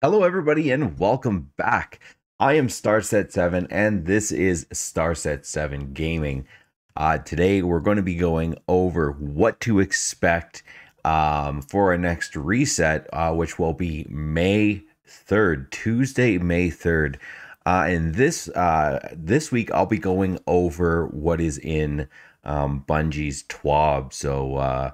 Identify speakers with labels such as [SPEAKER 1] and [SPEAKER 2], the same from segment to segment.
[SPEAKER 1] Hello, everybody, and welcome back. I am Starset7, and this is Starset7 Gaming. Today, we're going to be going over what to expect for our next reset, which will be May 3rd, Tuesday, May 3rd. And this week, I'll be going over what is in Bungie's TWAB. So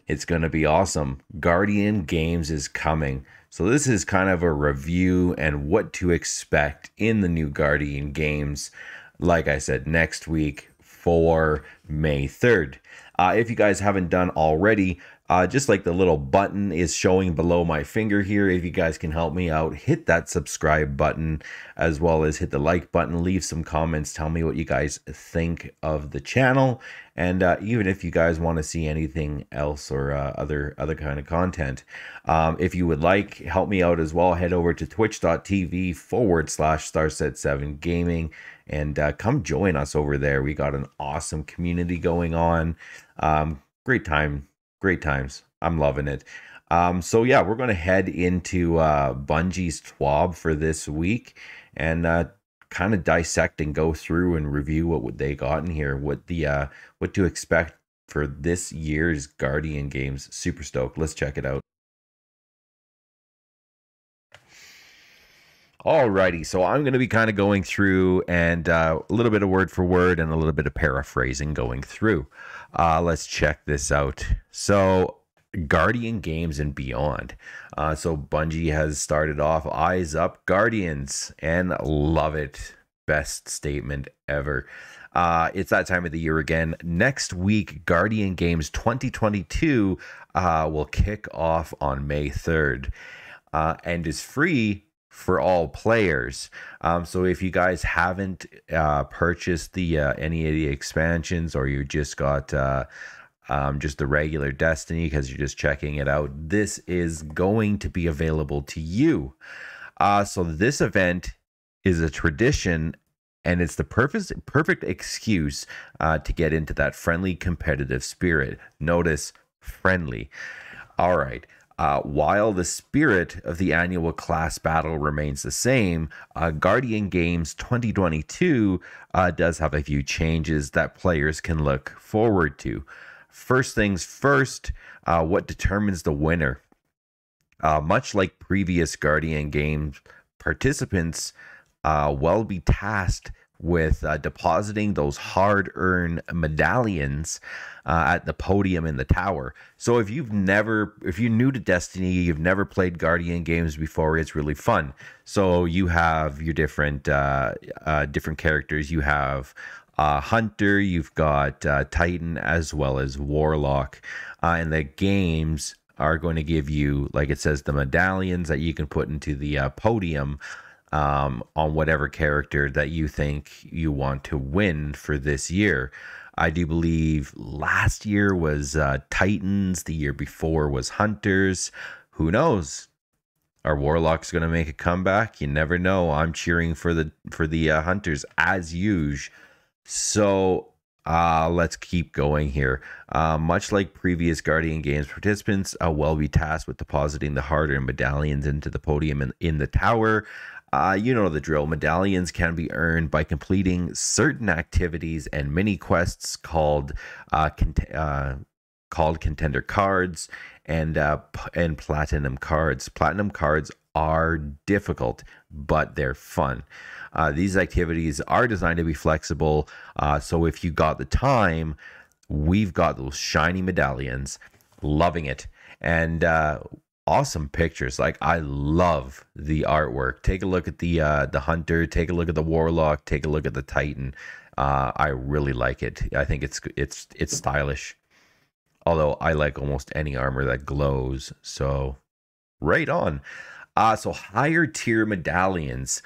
[SPEAKER 1] it's going to be awesome. Guardian Games is coming. So this is kind of a review and what to expect in the new Guardian games. Like I said, next week for May 3rd. If you guys haven't done already, just like the little button is showing below my finger here, if you guys can help me out, hit that subscribe button as well as hit the like button. Leave some comments. Tell me what you guys think of the channel. And even if you guys want to see anything else or other kind of content, if you would like, help me out as well. Head over to twitch.tv/Starset7 Gaming and come join us over there. We got an awesome community going on. Great times. I'm loving it. So yeah, we're going to head into Bungie's TWAB for this week and kind of dissect and go through and review what they got in here, what to expect for this year's Guardian games. Super stoked. Let's check it out. Alrighty, so I'm going to be kind of going through and a little bit of word for word and a little bit of paraphrasing going through. Let's check this out. So, Guardian Games and Beyond. So Bungie has started off Eyes Up Guardians and love it. Best statement ever. It's that time of the year again. Next week, Guardian Games 2022 will kick off on May 3rd and is free for all players. So if you guys haven't purchased the any of the expansions, or you just got just the regular Destiny because you're just checking it out, this is going to be available to you. So this event is a tradition, and it's the perfect excuse to get into that friendly competitive spirit. Notice friendly. All right. While the spirit of the annual class battle remains the same, Guardian Games 2022 does have a few changes that players can look forward to. First things first, what determines the winner? Much like previous Guardian Games, participants will be tasked with depositing those hard-earned medallions at the podium in the tower. So if you're new to Destiny, you've never played Guardian games before, it's really fun. So you have your different characters. You have Hunter, you've got Titan, as well as Warlock. And the games are going to give you, like it says, the medallions that you can put into the podium on whatever character that you think you want to win for this year. I do believe last year was Titans, the year before was Hunters. Who knows? Are Warlocks going to make a comeback? You never know. I'm cheering for the Hunters as usual. So let's keep going here. Much like previous Guardian Games, participants will be tasked with depositing the hard-earned medallions into the podium in the tower. You know the drill. Medallions can be earned by completing certain activities and mini quests called contender cards and platinum cards. Platinum cards are difficult, but they're fun. These activities are designed to be flexible. So if you got the time, we've got those shiny medallions. Loving it. And awesome pictures. Like, I love the artwork. Take a look at the Hunter, take a look at the Warlock, take a look at the Titan. I really like it. I think it's stylish. Although I like almost any armor that glows. So right on. So higher tier medallions,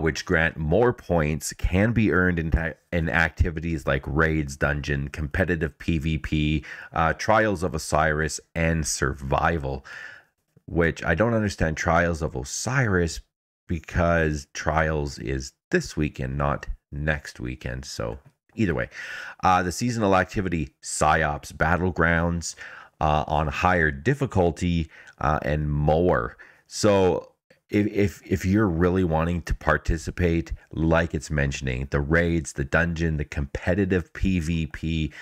[SPEAKER 1] which grant more points, can be earned in activities like raids, dungeon, competitive PvP, Trials of Osiris, and survival. Which I don't understand Trials of Osiris, because Trials is this weekend, not next weekend. So either way, the seasonal activity, Psyops Battlegrounds, on higher difficulty and more. So if you're really wanting to participate, like it's mentioning, the raids, the dungeon, the competitive PvP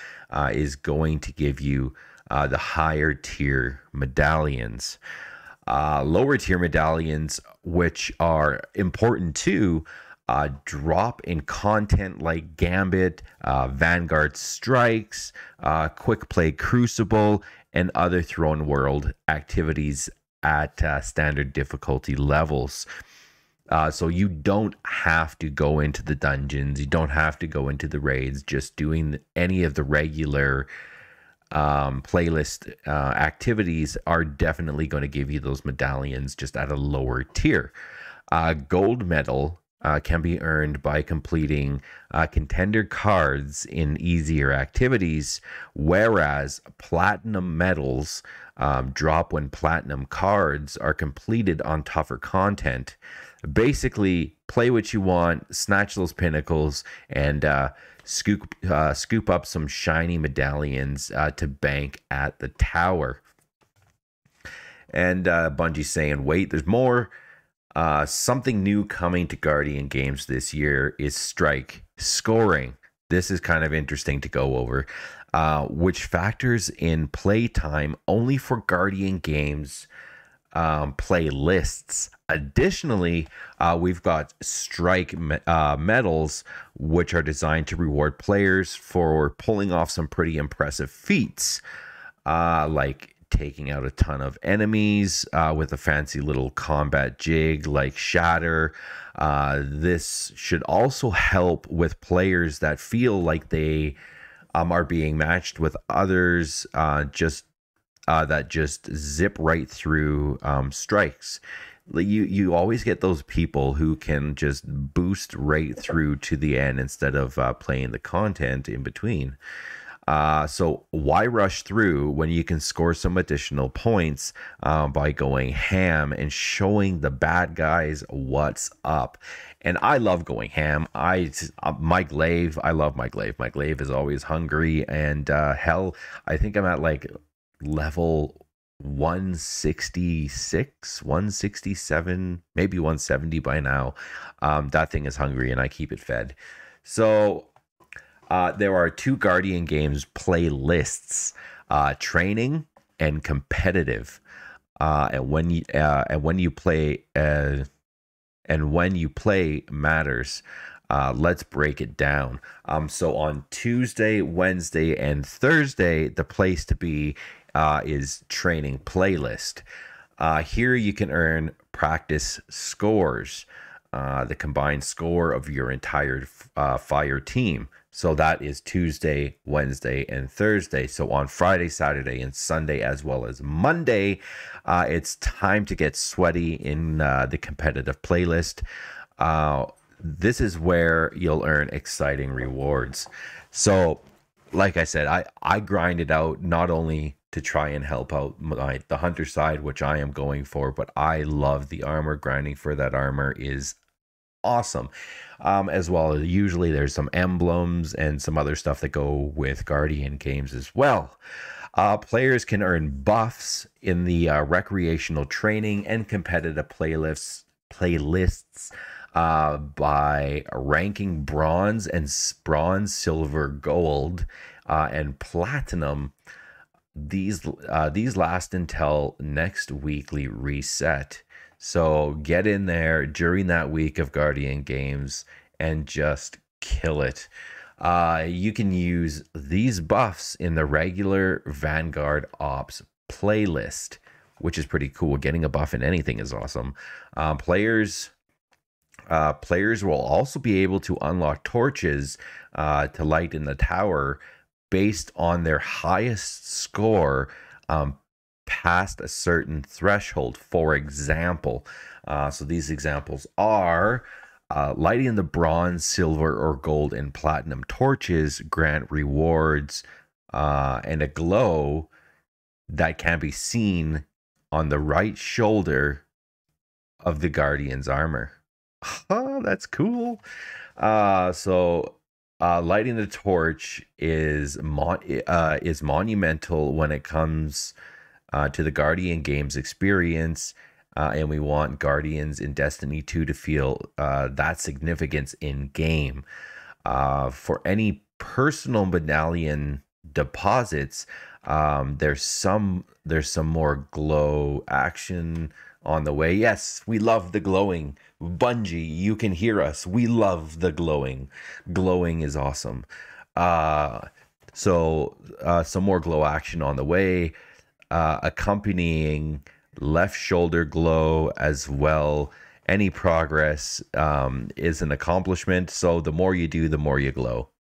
[SPEAKER 1] is going to give you the higher tier medallions. Lower tier medallions, which are important too, drop in content like Gambit, Vanguard Strikes, Quick Play Crucible, and other Throne World activities at standard difficulty levels. So you don't have to go into the dungeons, you don't have to go into the raids. Just doing any of the regular playlist activities are definitely going to give you those medallions just at a lower tier. Gold medal can be earned by completing contender cards in easier activities, whereas platinum medals drop when platinum cards are completed on tougher content. Basically, play what you want, snatch those pinnacles, and scoop up some shiny medallions to bank at the tower. And Bungie's saying, wait, there's more. Something new coming to Guardian games this year is strike scoring. This is kind of interesting to go over, which factors in playtime only for Guardian games playlists. Additionally, we've got strike medals, which are designed to reward players for pulling off some pretty impressive feats, like taking out a ton of enemies with a fancy little combat jig like Shatter. This should also help with players that feel like they are being matched with others that just zip right through strikes. You always get those people who can just boost right through to the end instead of playing the content in between. So why rush through when you can score some additional points by going ham and showing the bad guys what's up? And I love going ham. My glaive, I love my glaive. My glaive is always hungry, and hell, I think I'm at like level 166, 167, maybe 170 by now. That thing is hungry, and I keep it fed. So there are two Guardian games playlists, training and competitive. And when you play matters. Let's break it down. So on Tuesday, Wednesday, and Thursday, the place to be is training playlist. Here you can earn practice scores, the combined score of your entire fire team. So that is Tuesday, Wednesday, and Thursday. So on Friday, Saturday, and Sunday, as well as Monday, it's time to get sweaty in the competitive playlist. This is where you'll earn exciting rewards. So, like I said, I grind it out not only to try and help out the hunter side, which I am going for, but I love the armor. Grinding for that armor is awesome. As well as usually there's some emblems and some other stuff that go with Guardian games as well. Players can earn buffs in the recreational training and competitive playlists by ranking bronze, silver, gold, and platinum. These last until next weekly reset. So get in there during that week of Guardian games and just kill it. You can use these buffs in the regular Vanguard Ops playlist, which is pretty cool. Getting a buff in anything is awesome. Players will also be able to unlock torches to light in the tower based on their highest score past a certain threshold. For example, so these examples are lighting the bronze, silver, or gold and platinum torches grant rewards and a glow that can be seen on the right shoulder of the Guardian's armor. Oh, that's cool. So lighting the torch is monumental when it comes to the Guardian games experience. and we want Guardians in Destiny 2 to feel that significance in game. For any personal medallion deposits, there's some more glow action on the way. Yes, we love the glowing. Bungie, you can hear us. We love the glowing. Glowing is awesome. So some more glow action on the way, accompanying left shoulder glow as well. Any progress is an accomplishment. So the more you do, the more you glow.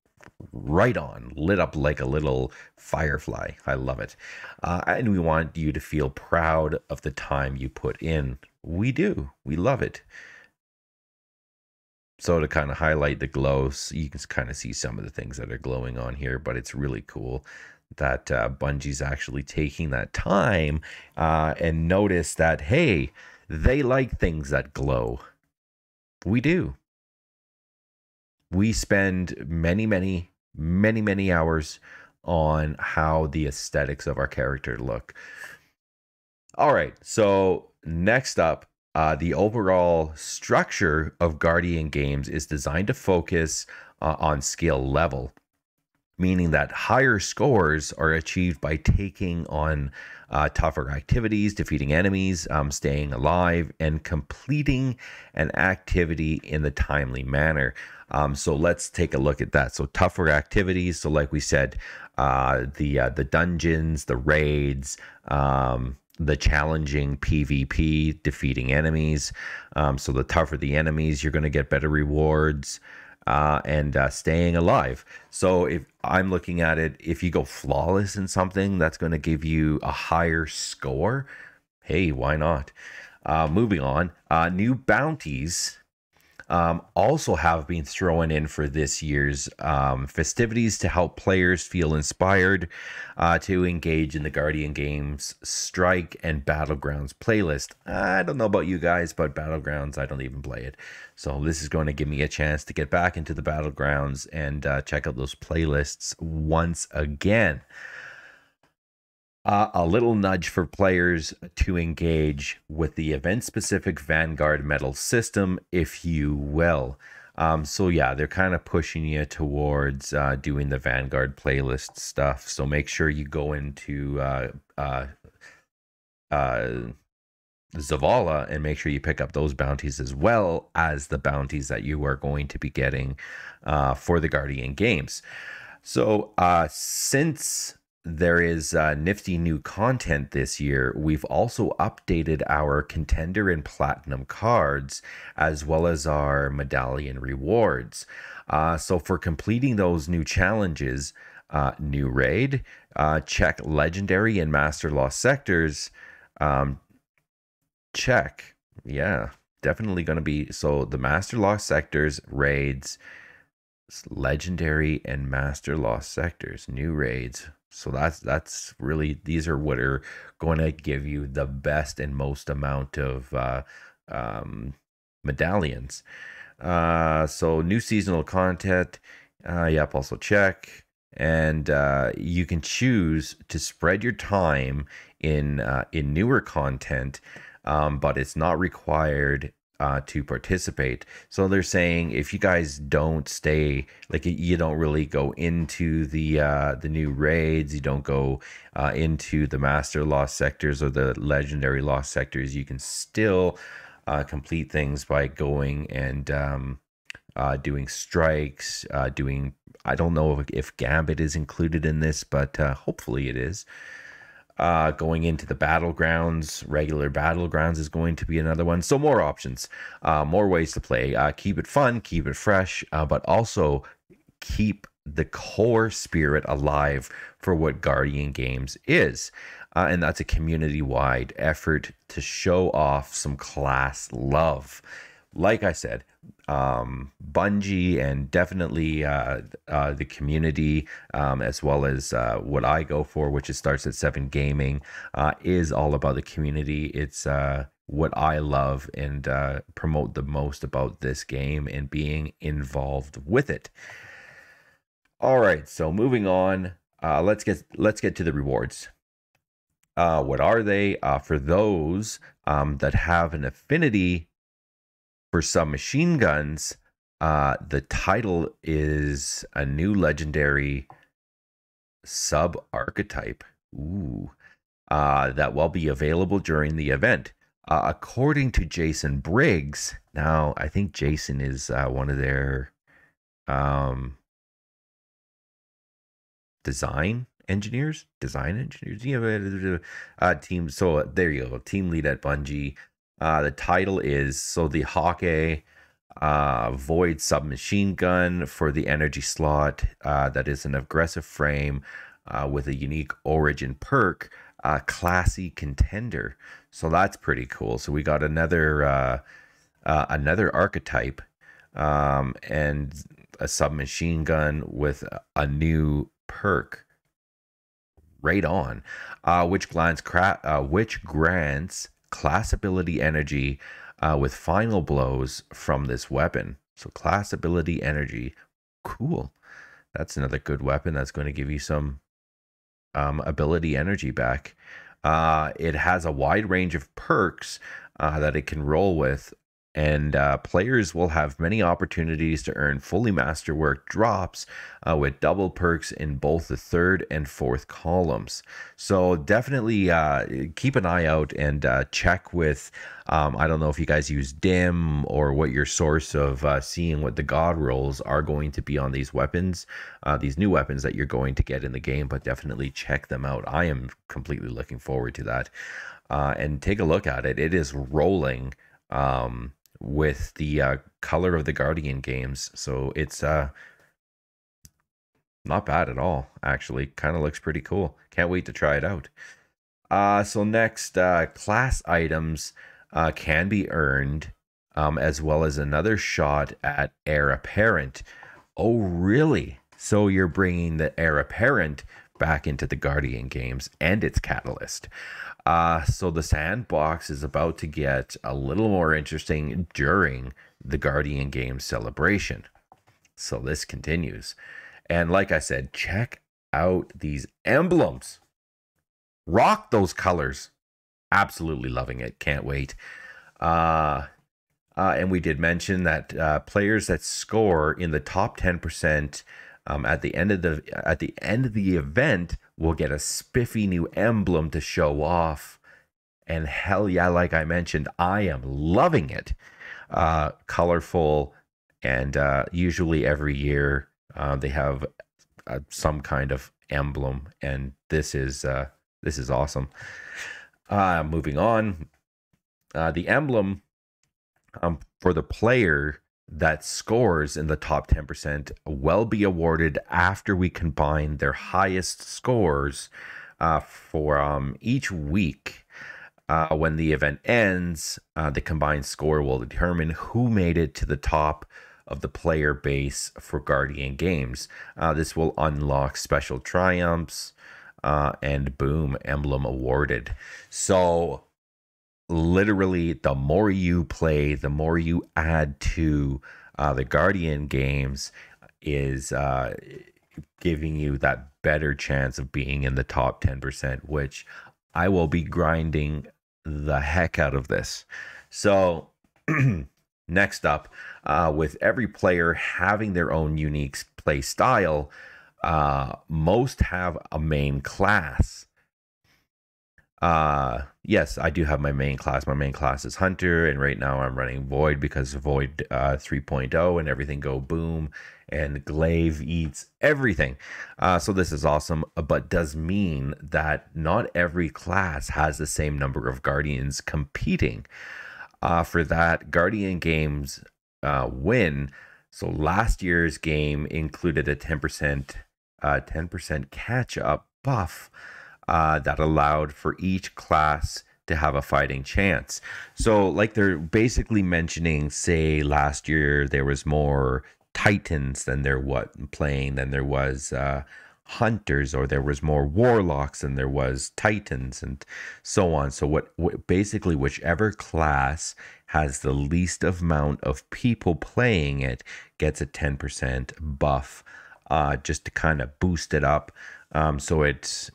[SPEAKER 1] Right on, lit up like a little firefly. I love it. And we want you to feel proud of the time you put in. We do. We love it. So to kind of highlight the glows, you can kind of see some of the things that are glowing on here, but it's really cool that Bungie's actually taking that time and notice that, hey, they like things that glow. We do. We spend many hours on how the aesthetics of our character look. All right, so next up, the overall structure of Guardian games is designed to focus on skill level, meaning that higher scores are achieved by taking on tougher activities, defeating enemies, staying alive, and completing an activity in the timely manner. So let's take a look at that. So tougher activities. So like we said, the dungeons, the raids, the challenging PvP, defeating enemies. So the tougher the enemies, you're going to get better rewards. And staying alive. So if I'm looking at it, if you go flawless in something, that's going to give you a higher score. Hey, why not? Moving on, new bounties also have been thrown in for this year's festivities to help players feel inspired to engage in the Guardian Games Strike and Battlegrounds playlist. I don't know about you guys, but Battlegrounds, I don't even play it. So this is going to give me a chance to get back into the Battlegrounds and check out those playlists once again. A little nudge for players to engage with the event-specific Vanguard medal system, if you will. So yeah, they're kind of pushing you towards doing the Vanguard playlist stuff. So make sure you go into Zavala and make sure you pick up those bounties as well as the bounties that you are going to be getting for the Guardian Games. So since there is nifty new content this year, we've also updated our contender and platinum cards as well as our medallion rewards. So for completing those new challenges, new raid, check legendary and master lost sectors. Check. Yeah, definitely going to be. So the master lost sectors, raids, legendary and master lost sectors, new raids. So that's really, these are what are going to give you the best and most amount of medallions. So new seasonal content, yep, also check. And you can choose to spread your time in newer content, but it's not required to participate. So they're saying if you guys don't stay, like you don't really go into the new raids, you don't go into the master lost sectors or the legendary lost sectors, you can still complete things by going and doing strikes, doing, I don't know if Gambit is included in this, but hopefully it is. Going into the battlegrounds, regular battlegrounds is going to be another one. So more options, more ways to play. Keep it fun, keep it fresh, but also keep the core spirit alive for what Guardian Games is. And that's a community-wide effort to show off some class love. Like I said, Bungie and definitely the community, as well as what I go for, which is Starts at 7 Gaming, is all about the community. It's what I love and promote the most about this game and being involved with it. All right, so moving on, let's get to the rewards. What are they? For those that have an affinity for submachine guns, the title is a new legendary sub archetype. Ooh. That will be available during the event. According to Jason Briggs, now I think Jason is one of their um, design engineers. Yeah, team. So there you go. Team lead at Bungie. The title is so the Hawkeye Void submachine gun for the energy slot. That is an aggressive frame with a unique origin perk. Classy contender. So that's pretty cool. So we got another archetype and a submachine gun with a new perk. Right on, which grants class ability energy with final blows from this weapon. So class ability energy, cool. That's another good weapon that's going to give you some ability energy back. It has a wide range of perks that it can roll with, and players will have many opportunities to earn fully masterwork drops with double perks in both the third and fourth columns. So definitely keep an eye out and check with, I don't know if you guys use dim or what your source of seeing what the god rolls are going to be on these weapons, these new weapons that you're going to get in the game, but definitely check them out. I am completely looking forward to that. And take a look at it. It is rolling with the color of the Guardian games. So it's not bad at all, actually. Kind of looks pretty cool. Can't wait to try it out. So next, class items can be earned, as well as another shot at Heir Apparent. Oh, really? So you're bringing the Heir Apparent back into the Guardian games and its catalyst. So the sandbox is about to get a little more interesting during the Guardian game celebration. So this continues. And like I said, check out these emblems. Rock those colors. Absolutely loving it. Can't wait. And we did mention that players that score in the top 10% at the end of the event will get a spiffy new emblem to show off. And hell yeah, like I mentioned, I am loving it. Colorful, and usually every year they have some kind of emblem, and this is awesome. Moving on, the emblem for the player that scores in the top 10% will be awarded after we combine their highest scores for each week. When the event ends, the combined score will determine who made it to the top of the player base for Guardian games. This will unlock special triumphs and boom, emblem awarded. So literally, the more you play, the more you add to the Guardian games is giving you that better chance of being in the top 10%, which I will be grinding the heck out of this. So next up, with every player having their own unique play style, most have a main class. Yes, I do have my main class. My main class is Hunter, and right now I'm running Void because Void 3.0 and everything go boom, and Glaive eats everything. So this is awesome, but does mean that not every class has the same number of Guardians competing. For that, Guardian games win. So last year's game included a 10% catch up buff that allowed for each class to have a fighting chance. So like they're basically mentioning, say last year there was more Titans than there was Hunters, or there was more Warlocks than there was Titans, and so on. So what basically whichever class has the least amount of people playing it gets a 10% buff, just to kind of boost it up. So it's,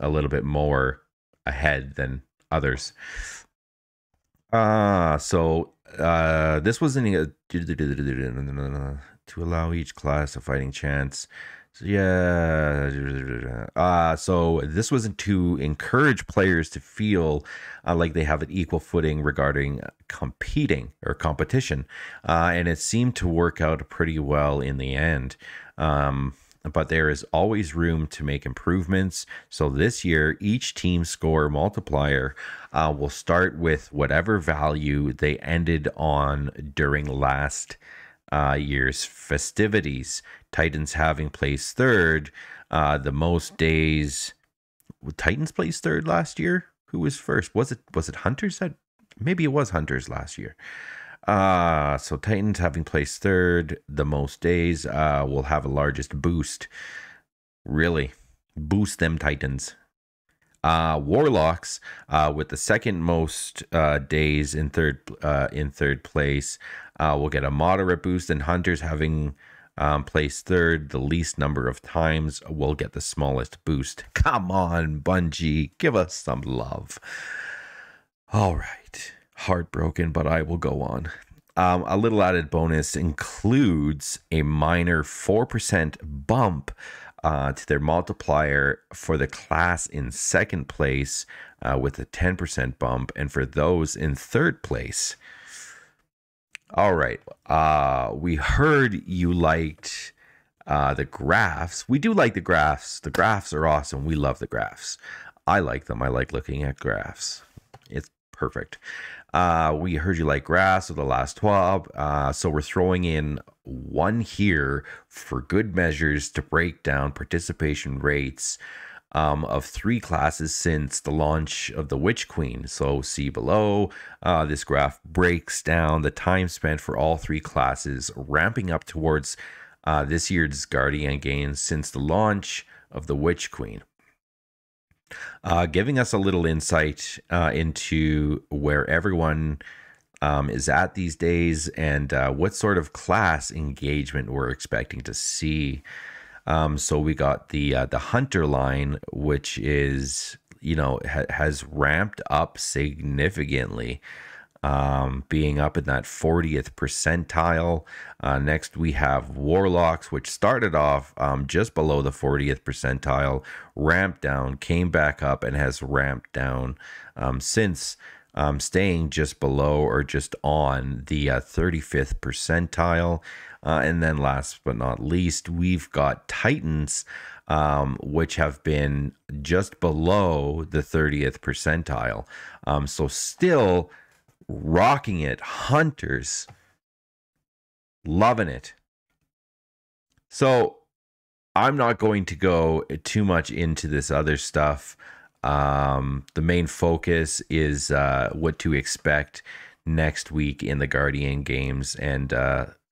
[SPEAKER 1] a little bit more ahead than others. This wasn't to allow each class a fighting chance. So yeah, so this wasn't to encourage players to feel like they have an equal footing regarding competing or competition, and it seemed to work out pretty well in the end. But there is always room to make improvements. So this year, each team score multiplier will start with whatever value they ended on during last year's festivities. Titans having placed third, the most days. Titans placed third last year. Who was first? Was it Hunters? Maybe it was Hunters last year. So Titans having placed third, the most days, will have the largest boost. Really, boost them Titans. Warlocks, with the second most days in third place, will get a moderate boost, and Hunters having placed third the least number of times will get the smallest boost. Come on, Bungie, give us some love. All right, heartbroken, but I will go on. A little added bonus includes a minor 4% bump to their multiplier for the class in second place, with a 10% bump, and for those in third place. All right, we heard you liked the graphs. We do like the graphs. The graphs are awesome. We love the graphs. I like them. I like looking at graphs. It's perfect. We heard you like graphs with the last TWAB, so we're throwing in one here for good measures to break down participation rates of 3 classes since the launch of the Witch Queen. So see below, this graph breaks down the time spent for all 3 classes, ramping up towards this year's Guardian games since the launch of the Witch Queen. Giving us a little insight into where everyone is at these days, and what sort of class engagement we're expecting to see. So we got the Hunter line, which is, has ramped up significantly, being up in that 40th percentile. Next, we have Warlocks, which started off just below the 40th percentile, ramped down, came back up, and has ramped down since, staying just below or just on the 35th percentile. And then last but not least, we've got Titans, which have been just below the 30th percentile. So still rocking it. Hunters, loving it. So I'm not going to go too much into this other stuff. The main focus is what to expect next week in the Guardian games. And,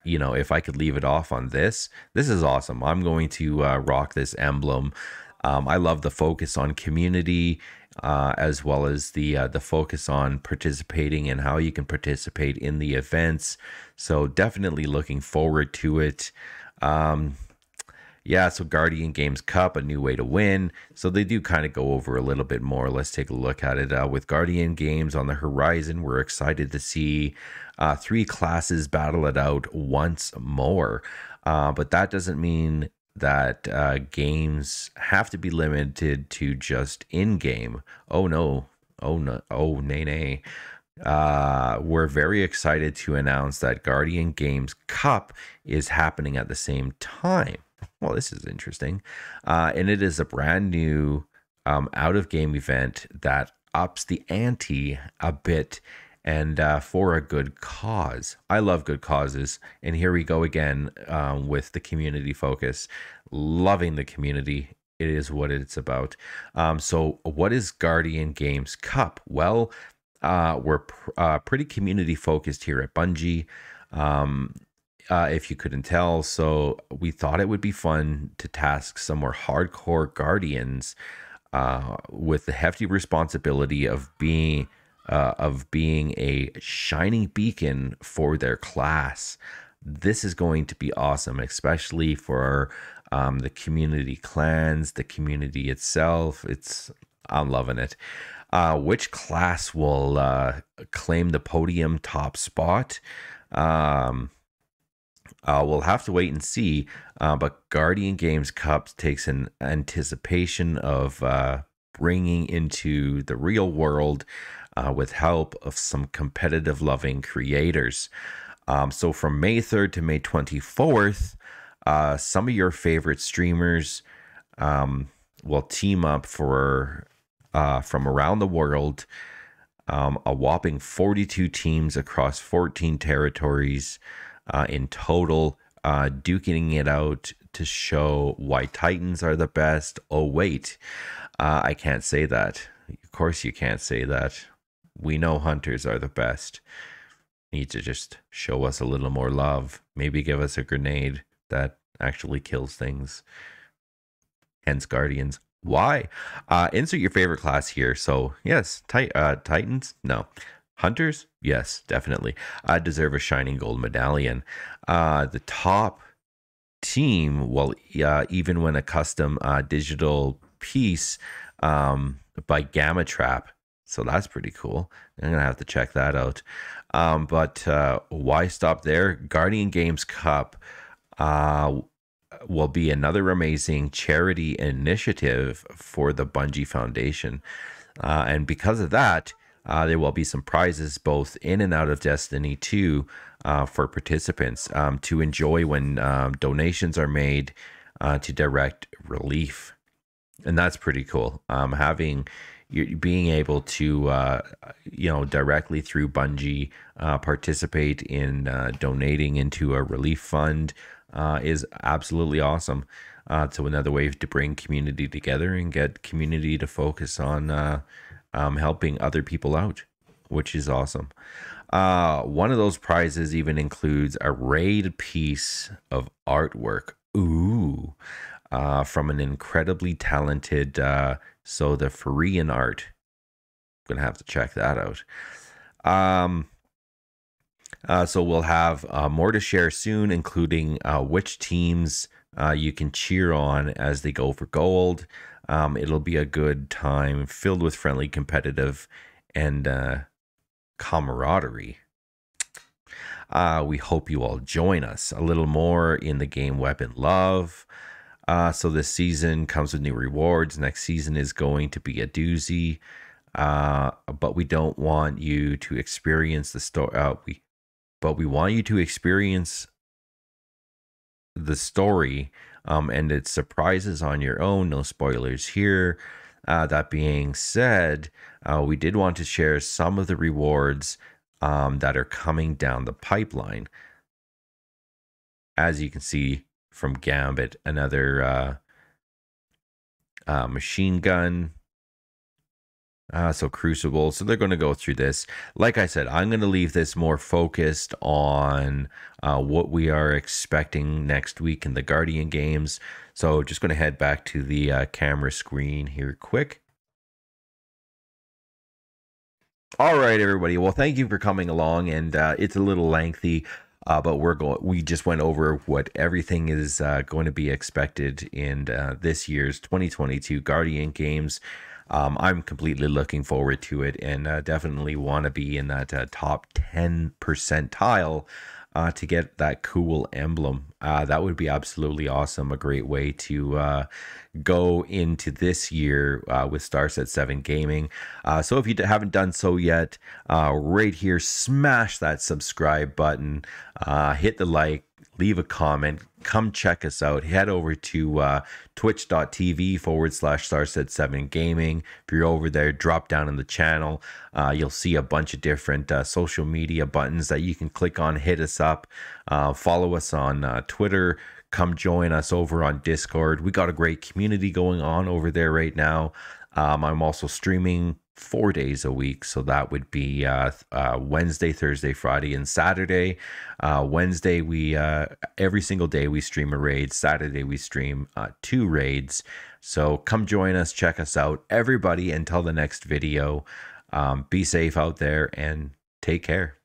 [SPEAKER 1] if I could leave it off on this is awesome. I'm going to rock this emblem. I love the focus on community, as well as the focus on participating and how you can participate in the events. So definitely looking forward to it. So Guardian Games Cup, a new way to win. So they do kind of go over a little bit more. Let's take a look at it. With Guardian Games on the horizon, we're excited to see 3 classes battle it out once more. But that doesn't mean that games have to be limited to just in-game. Oh no. Nay. We're very excited to announce that Guardian Games Cup is happening at the same time. Well, this is interesting. And it is a brand new out-of-game event that ups the ante a bit, and for a good cause. I love good causes. And here we go again with the community focus. Loving the community. It is what it's about. So what is Guardian Games Cup? Well, we're pretty community focused here at Bungie. If you couldn't tell. So we thought it would be fun to task some more hardcore Guardians with the hefty responsibility of being a shining beacon for their class. This is going to be awesome, especially for the community clans, the community itself. I'm loving it. Which class will claim the podium top spot? We'll have to wait and see. But Guardian Games Cup takes an anticipation of bringing into the real world with help of some competitive loving creators. So from May 3rd to May 24th, some of your favorite streamers will team up for from around the world, a whopping 42 teams across 14 territories in total, duking it out to show why Titans are the best. Oh, wait, I can't say that. Of course you can't say that. We know Hunters are the best. Need to just show us a little more love. Maybe give us a grenade that actually kills things. Hence Guardians. Why? Insert your favorite class here. So yes, Titans? No. Hunters? Yes, definitely. Deserve a shining gold medallion. The top team will even win a custom digital piece by Gamma Trap. So that's pretty cool. I'm going to have to check that out. But why stop there? Guardian Games Cup will be another amazing charity initiative for the Bungie Foundation. And because of that, there will be some prizes both in and out of Destiny 2 for participants to enjoy when donations are made to direct relief. And that's pretty cool. Being able to, directly through Bungie, participate in donating into a relief fund is absolutely awesome. So another way to bring community together and get community to focus on helping other people out, which is awesome. One of those prizes even includes a raid piece of artwork. Ooh. From an incredibly talented the Korean art. I'm gonna have to check that out. So we'll have more to share soon, including which teams you can cheer on as they go for gold. It'll be a good time filled with friendly, competitive, and camaraderie. We hope you all join us a little more in the game Weapon Love. So this season comes with new rewards. Next season is going to be a doozy. But we don't want you to experience the story. But we want you to experience the story and its surprises on your own. No spoilers here. That being said, we did want to share some of the rewards that are coming down the pipeline. As you can see from Gambit, another machine gun. So Crucible. So they're going to go through this. Like I said, I'm going to leave this more focused on what we are expecting next week in the Guardian games. So just going to head back to the camera screen here quick. All right, everybody. Well, thank you for coming along, and it's a little lengthy, but we just went over what everything is going to be expected in this year's 2022 Guardian games. I'm completely looking forward to it, and definitely want to be in that top 10 percentile to get that cool emblem. That would be absolutely awesome. A great way to go into this year with Starset 7 Gaming. So if you haven't done so yet, right here, smash that subscribe button, hit the like, leave a comment, come check us out. Head over to twitch.tv/Starset7 Gaming. If you're over there, drop down in the channel. You'll see a bunch of different social media buttons that you can click on. Hit us up. Follow us on Twitter. Come join us over on Discord. We got a great community going on over there right now. I'm also streaming 4 days a week, so that would be Wednesday, Thursday, Friday, and Saturday. Wednesday, we every single day we stream a raid. Saturday we stream 2 raids. So come join us, check us out, everybody. Until the next video, be safe out there and take care.